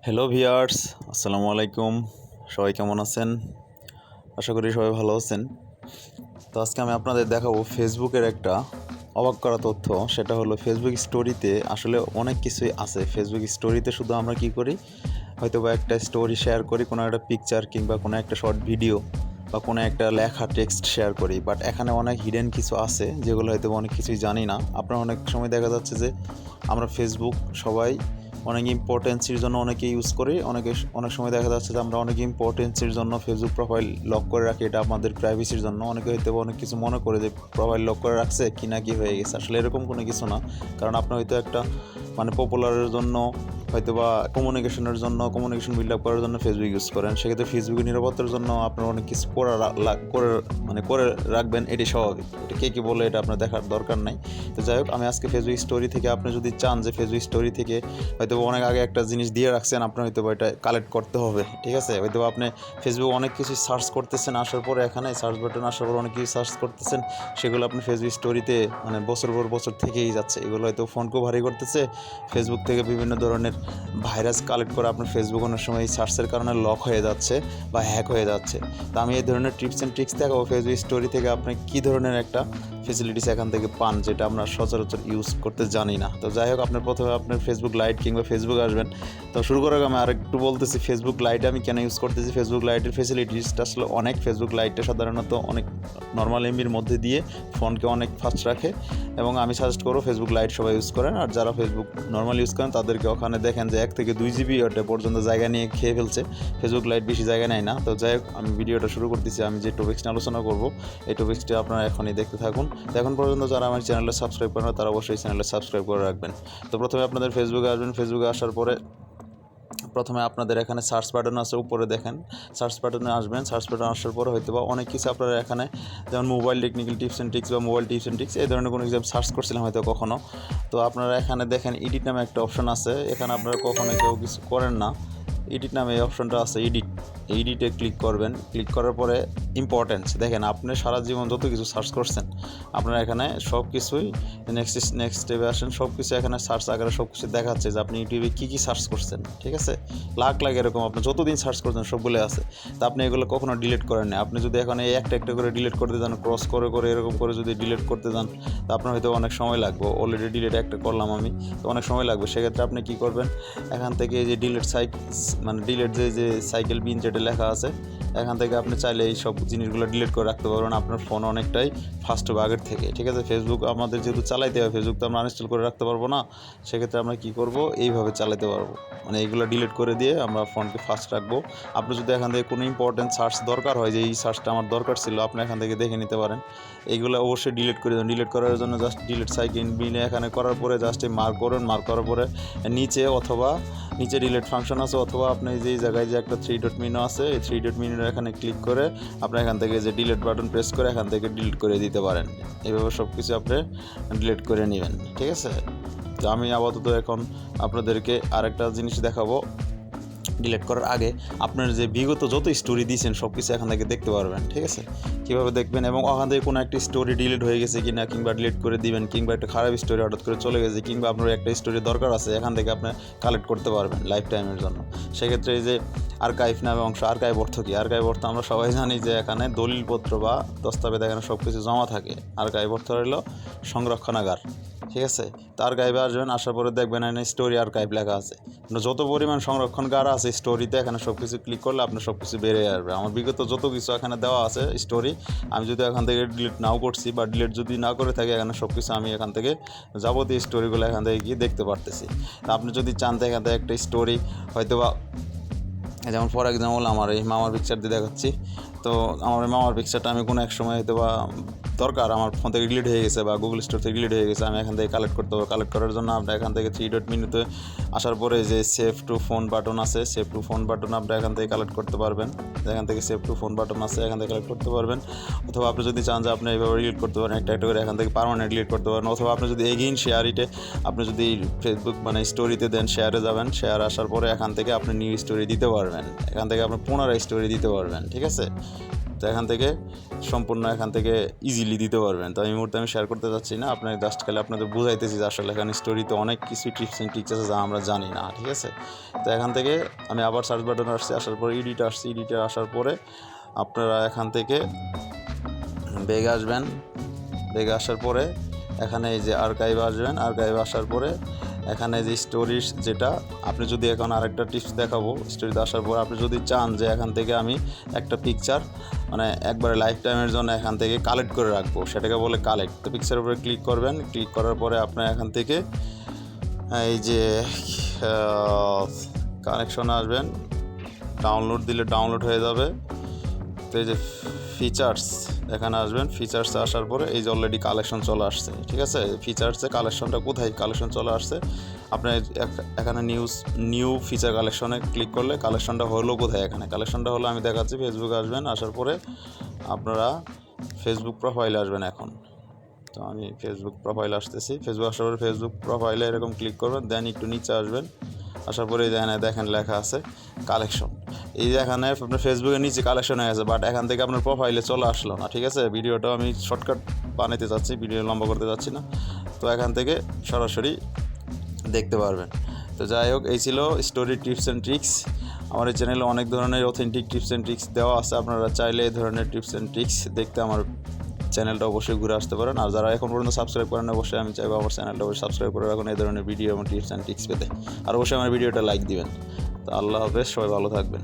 Hello viewers, আসসালামু আলাইকুম। সবাই কেমন আছেন? আশা করি সবাই ভালো আছেন। তো আজকে আমি আপনাদের দেখাবো ফেসবুকের একটা অবাক করা তথ্য। সেটা হলো ফেসবুক স্টোরিতে আসলে অনেক কিছুই আছে। ফেসবুক স্টোরিতে শুধু আমরা কি করি, হয়তোবা একটা স্টোরি শেয়ার করি, কোনো একটা পিকচার কিংবা কোনো একটা শর্ট ভিডিও বা কোনো একটা লেখা টেক্সট শেয়ার করি। বাট এখানে অনেক হিডেন কিছু আছে যেগুলো হয়তো অনেক কিছুই জানি না। আপনার অনেক সময় দেখা যাচ্ছে যে আমরা ফেসবুক সবাই অনেক ইম্পর্টেন্সির জন্য অনেকে ইউজ করি, অনেক সময় দেখা যাচ্ছে যে আমরা অনেক ইম্পর্টেন্সির জন্য ফেসবুক প্রোফাইল লক করে রাখি। এটা আমাদের প্রাইভেসির জন্য। অনেকে হয়তো অনেক কিছু মনে করে যে প্রোফাইল লক করে রাখছে কি না কি হয়ে গেছে। আসলে এরকম কোনো কিছু না। কারণ আপনি হয়তো একটা পপুলারের জন্য হয়তো বা কমিউনিকেশন বিল্ড আপ করার জন্য ফেসবুক ইউজ করেন। সেক্ষেত্রে ফেসবুকের নিরাপত্তার জন্য আপনার অনেক কিছু করে রাখবেন। এটি স্বাভাবিক। এটা কে বলে এটা আপনার দেখার দরকার নাই। তো যাই হোক, আমি আজকে ফেসবুক স্টোরি থেকে, আপনি যদি চান যে ফেসবুক স্টোরি থেকে হয়তো অনেক আগে একটা জিনিস দিয়ে রাখছেন, আপনার হয়তো এটা কালেক্ট করতে হবে। ঠিক আছে, হয়তো আপনি ফেসবুক অনেক কিছু সার্চ করতেছেন, আসার পরে এখানে সার্চ বাটন আসার পর অনেক কিছু সার্চ করতেছেন, সেগুলো আপনি ফেসবুক স্টোরিতে বছর পর বছর থেকেই যাচ্ছে। এগুলো হয়তো ফোনকেও ভারী করতেছে। ফেসবুক থেকে বিভিন্ন ধরনের ভাইরাস কালেক্ট করে আপনার ফেসবুক অনেক সময় এই সার্চের কারণে লক হয়ে যাচ্ছে বা হ্যাক হয়ে যাচ্ছে। তো আমি এই ধরনের টিপস অ্যান্ড ট্রিক্স দেখাবো ফেসবুক স্টোরি থেকে আপনি কী ধরনের একটা ফেসিলিটিস এখান থেকে পান, যেটা আমরা সচরাচর ইউজ করতে জানি না। তো যাই হোক, প্রথমে আপনার ফেসবুক লাইট কিংবা ফেসবুক আসবেন। তো শুরু করার আগে আমি আরেকটু বলতেছি ফেসবুক লাইটে আমি কেন ইউজ করতেছি। ফেসবুক লাইটের ফেসিলিটিসটা আসলে অনেক। ফেসবুক লাইটটা সাধারণত অনেক নর্মাল এমবির মধ্যে দিয়ে ফোনকে অনেক ফাস্ট রাখে, এবং আমি সাজেস্ট করবো ফেসবুক লাইট সবাই ইউজ করেন। আর যারা ফেসবুক নর্মাল ইউজ করেন তাদেরকে ওখানে দেখেন যে 1 থেকে 2 জিবি ওটা পর্যন্ত জায়গা নিয়ে খেয়ে ফেলছে। ফেসবুক লাইট বেশি জায়গা নেয় না। তো যাই হোক, আমি ভিডিওটা শুরু করতেছি। আমি যে টপিক্স নিয়ে আলোচনা করবো, এই টপিক্সটি আপনারা এখনই দেখতে থাকুন। এখন পর্যন্ত যারা আমার চ্যানেলে সাবস্ক্রাইব করেন তারা অবশ্যই চ্যানেলে সাবস্ক্রাইব করে রাখবেন। তো প্রথমে আপনাদের ফেসবুকে আসবেন। ফেসবুকে আসার পরে প্রথমে আপনাদের এখানে সার্চ বাটন আছে, উপরে দেখেন সার্চ বাটনে আসবেন। সার্চ বাটন আসার পরে হয়তো বা অনেক কিছু আপনারা এখানে, যেমন mobile technical tips and tricks বা মোবাইল টিপস অ্যান্ড ট্রিক্স, এই ধরনের কোনো কিছু সার্চ করছিলাম হয়তো কখনো। তো আপনারা এখানে দেখেন এডিট নামে একটা অপশন আছে। এখানে আপনারা কখনো কেউ কিছু করেন না, এডিট নামে এই অপশনটা আছে। এডিটে ক্লিক করবেন। ক্লিক করার পরে ইম্পর্টেন্স দেখেন, আপনি সারা জীবন যত কিছু সার্চ করছেন আপনারা এখানে সব কিছুই নেক্সট স্টেপে আসেন। সব কিছু এখানে সার্চ আকারে সব কিছু দেখাচ্ছে যে আপনি ইউটিউবে কী সার্চ করছেন। ঠিক আছে, লাখ এরকম আপনি যতদিন সার্চ করছেন সবগুলো আছে। তা আপনি এগুলো কখনো ডিলিট করেন না। আপনি যদি এখন এই একটা করে ডিলিট করতে যান, ক্রস করে এরকম করে যদি ডিলিট করতে যান, তা আপনার হয়তো অনেক সময় লাগবে। অলরেডি ডিলিট একটা করলাম আমি, তো অনেক সময় লাগবে। সেক্ষেত্রে আপনি কী করবেন, এখান থেকে এই যে ডিলিট ডিলিট যে সাইকেল বিন যেটা লেখা আছে, এখান থেকে আপনি চাইলে এই সব জিনিসগুলো ডিলিট করে রাখতে পারবেন। আপনার ফোন অনেকটাই ফাস্ট হবে আগের থেকে। ঠিক আছে, ফেসবুক আমাদের যেহেতু চালাইতে হবে, ফেসবুক তো আমরা আনইনস্টল করে রাখতে পারবো না। সেক্ষেত্রে আমরা কী করবো, এইভাবে চালাতে পারবো। এইগুলো ডিলিট করে দিয়ে আমরা ফোনকে ফাস্ট রাখবো। আপনি যদি এখান থেকে কোনো ইম্পর্টেন্ট সার্চ দরকার হয়, যে এই সার্চটা আমার দরকার ছিল, আপনি এখান থেকে দেখে নিতে পারেন। এইগুলো অবশ্যই ডিলিট করে দেবেন। ডিলিট করার জন্য জাস্ট ডিলিট সাইকেল বিনে এখানে করার পরে জাস্ট মার্ক করুন। মার্ক করার পরে নিচে ডিলিট ফাংশন আছে, অথবা আপনি যেই জায়গায় যে একটা 3 ডট মেনু আছে, এই 3 ডট মেনুর এখানে ক্লিক করে আপনি এখান থেকে যে ডিলিট বাটন প্রেস করে এখান থেকে ডিলিট করে দিতে পারেন। এইভাবে সব কিছু আপনি ডিলিট করে নেবেন। ঠিক আছে, তো আমি আপাতত এখন আপনাদেরকে আরেকটা জিনিস দেখাবো। ডিলিট করার আগে আপনার যে বিগত যত স্টোরি দিয়েছেন সব কিছু এখান থেকে দেখতে পারবেন। ঠিক আছে, কীভাবে দেখবেন, এবং ওখান থেকে কোনো একটা স্টোরি ডিলিট হয়ে গেছে কিনা, কিংবা ডিলিট করে দিবেন, কিংবা একটা খারাপ স্টোরি হঠাৎ করে চলে গেছে, কিংবা আপনার একটা স্টোরি দরকার আছে, এখান থেকে আপনি কালেক্ট করতে পারবেন লাইফ টাইমের জন্য। সেক্ষেত্রে এই যে আর্কাইভ নামে অংশ, আর্কাইভ অর্থ কী? আর্কাইভ অর্থ আমরা সবাই জানি যে এখানে দলিলপত্র বা দস্তাবেজ এখানে সব কিছু জমা থাকে। আর্কাইভ অর্থ হলো সংরক্ষণাগার। ঠিক আছে, তো আর্কাইভে আসবেন। আসার পরে দেখবেন এখানে স্টোরি আর্কাইভ লেখা আছে। যত পরিমাণ সংরক্ষণগার আছে স্টোরিতে, এখানে সব কিছু ক্লিক করলে আপনার সব কিছু বেড়ে আসবে। আমার বিগত যত কিছু এখানে দেওয়া আছে স্টোরি, আমি যদি এখান থেকে ডিলিট নাও করছি বা ডিলিট যদি না করে থাকি, এখানে সব কিছু আমি এখান থেকে যাবতীয় স্টোরিগুলো এখান থেকে গিয়ে দেখতে পারতেছি। আপনি যদি চান তো এখান থেকে একটা স্টোরি হয়তো বা, যেমন ফর এক্সাম্পল আমার এই মামার পিকচার দিয়ে দেখাচ্ছি। তো আমার এই মামার পিকচারটা আমি কোনো এক সময় হয়তো বা দরকার, আমার ফোন থেকে ডিলিট হয়ে গেছে বা গুগল স্টোর থেকে ডিলিট হয়ে গেছে, আমি এখান থেকে কালেক্ট করতে পারবো। কালেক্ট করার জন্য আপনার এখান থেকে 3 ডট মেনুতে আসার পরে যে সেভ টু ফোন বাটন আছে, সেভ টু ফোন বাটন আপনি এখান থেকে কালেক্ট করতে পারবেন। এখান থেকে সেভ টু ফোন বাটন আছে, এখান থেকে কালেক্ট করতে পারবেন। অথবা আপনি যদি চান যে আপনি এইভাবে ডিলিট করতে পারেন, একটা করে এখান থেকে পার্মানেন্ট ডিলিট করতে পারেন। অথবা আপনি যদি এগেইন শেয়ারিটে আপনি যদি ফেসবুক স্টোরিতে দেন, শেয়ারে যাবেন, শেয়ার আসার পরে এখান থেকে আপনি নিউ স্টোরি দিতে পারবেন। এখান থেকে আপনি পুনরায় স্টোরি দিতে পারবেন। ঠিক আছে, তো এখান থেকে সম্পূর্ণ এখান থেকে ইজিলি দিতে পারবেন। তো এই মুহূর্তে আমি শেয়ার করতে চাচ্ছি না, আপনাকে জাস্ট খালি আপনাদের বুঝাইতেছি যে আসলে এখানে স্টোরিতে অনেক কিছু টিপস অ্যান্ড ট্রিক্স আছে যা আমরা জানি না, ঠিক আছে। তো এখান থেকে আমি আবার সার্চ বাটন আসছি, আসার পরে এডিটে আসছি, এডিটে আসার পরে আপনারা এখান থেকে বেগে আসবেন, বেগে আসার পরে এখানে এই যে আর্কাইভ আসবেন, আর্কাইভ আসার পরে এখানে যে স্টোরিজ যেটা আপনি যদি এখন আরেকটা টিপস দেখাবো, স্টোরিতে আসার পর আপনি যদি চান যে এখান থেকে আমি একটা পিকচার মানে একবারে লাইফ টাইমের জন্য এখান থেকে কালেক্ট করে রাখবো, সেটাকে বলে কালেক্ট। তো পিকচারের উপরে ক্লিক করবেন, ক্লিক করার পরে আপনার এখান থেকে এই যে কানেকশন আসবেন, ডাউনলোড দিলে ডাউনলোড হয়ে যাবে। তো এই যে ফিচার্স এখানে আসবেন, ফিচার্সে আসার পরে এই যে অলরেডি কালেকশন চলে আসছে, ঠিক আছে। ফিচার্সে কালেকশনটা কোথায় কালেকশন চলে আসছে, আপনার এখানে নিউ ফিচার কালেকশনে ক্লিক করলে কালেকশনটা হলো কোথায়, এখানে কালেকশনটা হলো আমি দেখাচ্ছি। ফেসবুকে আসবেন, আসার পরে আপনারা ফেসবুক প্রোফাইলে আসবেন এখন। তো আমি ফেসবুক প্রোফাইলে আসতেছি, ফেসবুক আসার পরে ফেসবুক প্রোফাইলে এরকম ক্লিক করবেন, দেন একটু নিচে আসবেন, আসার পরে দেখেন লেখা আছে কালেকশন। এই যে এখানে আপনার ফেসবুকের নিচে কালেকশন হয়ে গেছে, বাট এখান থেকে আপনার প্রোফাইলে চলে আসলো না, ঠিক আছে। ভিডিওটাও আমি শর্টকাট বানাতে চাচ্ছি, ভিডিও লম্বা করতে চাচ্ছি না, তো এখান থেকে সরাসরি দেখতে পারবেন। তো যাই হোক, এই ছিল স্টোরি টিপস অ্যান্ড ট্রিক্স। আমার এই চ্যানেলে অনেক ধরনের অথেন্টিক টিপস অ্যান্ড ট্রিক্স দেওয়া আছে, আপনারা চাইলে এই ধরনের টিপস অ্যান্ড ট্রিক্স দেখতে আমার চ্যানেলটা অবশ্যই ঘুরে আসতে পারেন। আর যারা এখন পর্যন্ত সাবস্ক্রাইব করেন, অবশ্যই আমি চাইবো আমার চ্যানেলটা অবশ্যই সাবস্ক্রাইব করে রাখুন এই ধরনের ভিডিও এবং টিপস অ্যান্ড ট্রিক্স পেতে। আর অবশ্যই আমার ভিডিওটা লাইক দিবেন। তো আল্লাহ হাফেজ, সবাই ভালো থাকবেন।